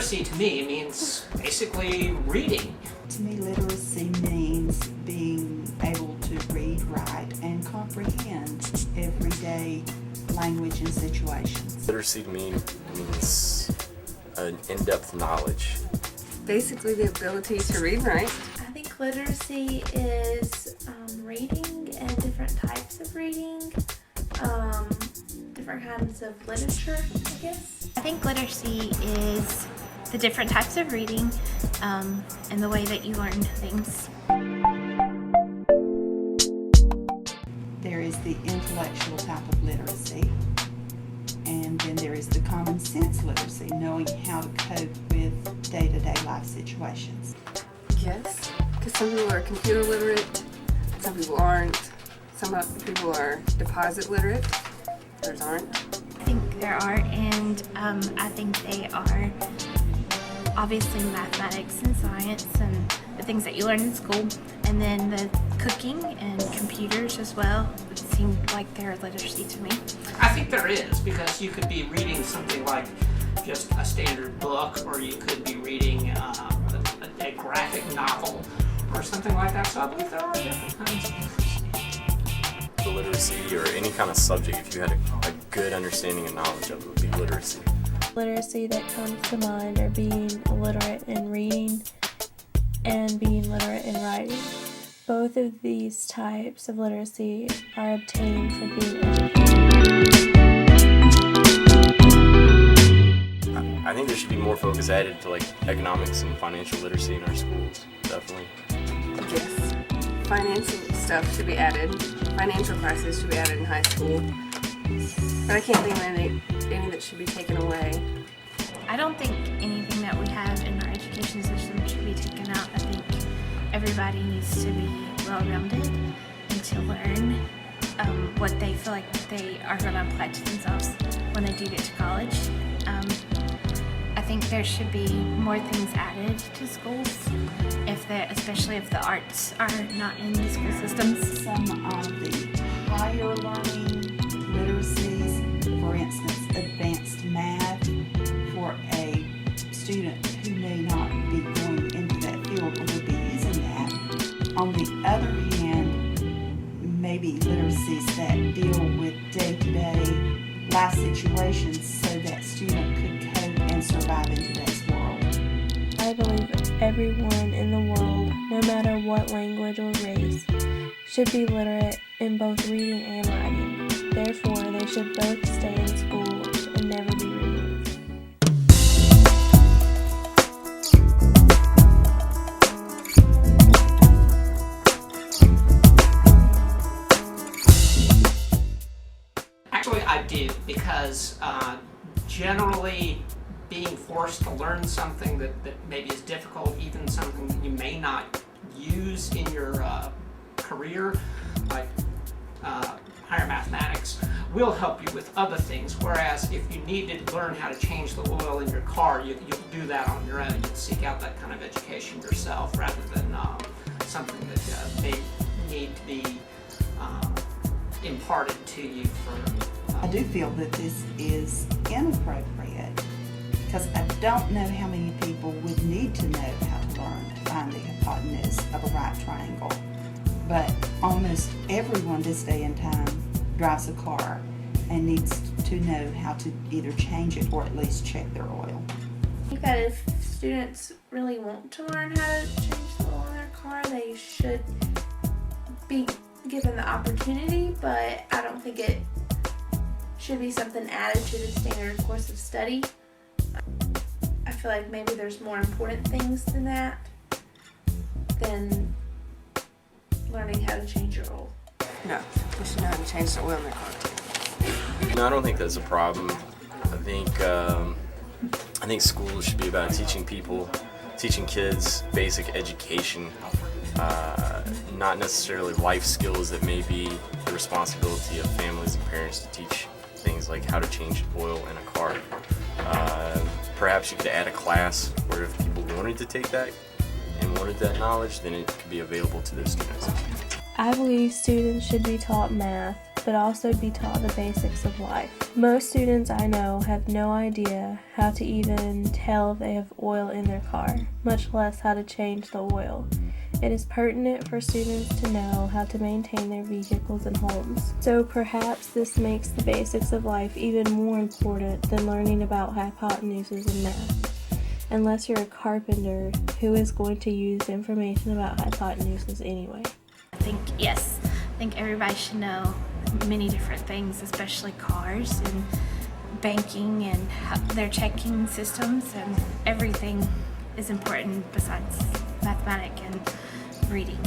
literacy to me means basically reading. To me, literacy means being able to read, write, and comprehend everyday language and situations. Literacy to me means an in-depth knowledge. Basically the ability to read and write. I think literacy is reading and different types of reading, different kinds of literature, I guess. I think literacy is the different types of reading and the way that you learn things. There is the intellectual type of literacy, and then there is the common sense literacy, knowing how to cope with day-to-day life situations. Yes, because some people are computer literate, some people aren't. Some people are deposit literate, others aren't. I think there are, and I think they are obviously mathematics and science and the things that you learn in school, and then the cooking and computers as well. It seemed like they're literacy to me. I think there is, because you could be reading something like just a standard book, or you could be reading a graphic novel or something like that. So I believe there are different kinds of literacy. The literacy or any kind of subject, if you had a good understanding and knowledge of it, would be literacy. Literacy that comes to mind are being literate in reading and being literate in writing. Both of these types of literacy are obtained from being educated. I think there should be more focus added to like economics and financial literacy in our schools, definitely. Yes, financing stuff should be added. Financial classes should be added in high school. But I can't think of any that should be taken away. I don't think anything that we have in our education system should be taken out. I think everybody needs to be well-rounded and to learn what they feel like they are going to apply to themselves when they do get to college. I think there should be more things added to schools, especially if the arts are not in the school systems. Some of the higher learning literacies, for instance, advanced math for a student who may not be going into that field or would be using that. On the other hand, maybe literacies that deal with day-to-day life situations so that student could cope and survive in today's world. I believe everyone in the world, no matter what language or race, should be literate in both reading and writing. Therefore, they should both stay in schools and never be removed. Actually, I do, because generally being forced to learn something that maybe is difficult, even something that you may not use in your career, like higher mathematics, will help you with other things. Whereas if you needed to learn how to change the oil in your car, you'll do that on your own. You'd seek out that kind of education yourself rather than something that may need to be imparted to you for... I do feel that this is inappropriate because I don't know how many people would need to know how to learn to find the hypotenuse of a right triangle. But almost everyone this day and time drives a car and needs to know how to either change it or at least check their oil. I think that if students really want to learn how to change the oil in their car, they should be given the opportunity, but I don't think it should be something added to the standard course of study. I feel like maybe there's more important things than that, than learning how to change your oil. No, they should know how to change the oil in their car too. No, I don't think that's a problem. I think schools should be about teaching kids basic education, not necessarily life skills that may be the responsibility of families and parents to teach things like how to change oil in a car. Perhaps you could add a class where if people wanted to take that and wanted that knowledge, then it could be available to their students. I believe students should be taught math but also be taught the basics of life. Most students I know have no idea how to even tell if they have oil in their car, much less how to change the oil. It is pertinent for students to know how to maintain their vehicles and homes. So perhaps this makes the basics of life even more important than learning about hypotenuses and math. Unless you're a carpenter, who is going to use information about hypotenuses anyway? I think everybody should know many different things, especially cars and banking and their checking systems, and everything is important besides mathematics and reading.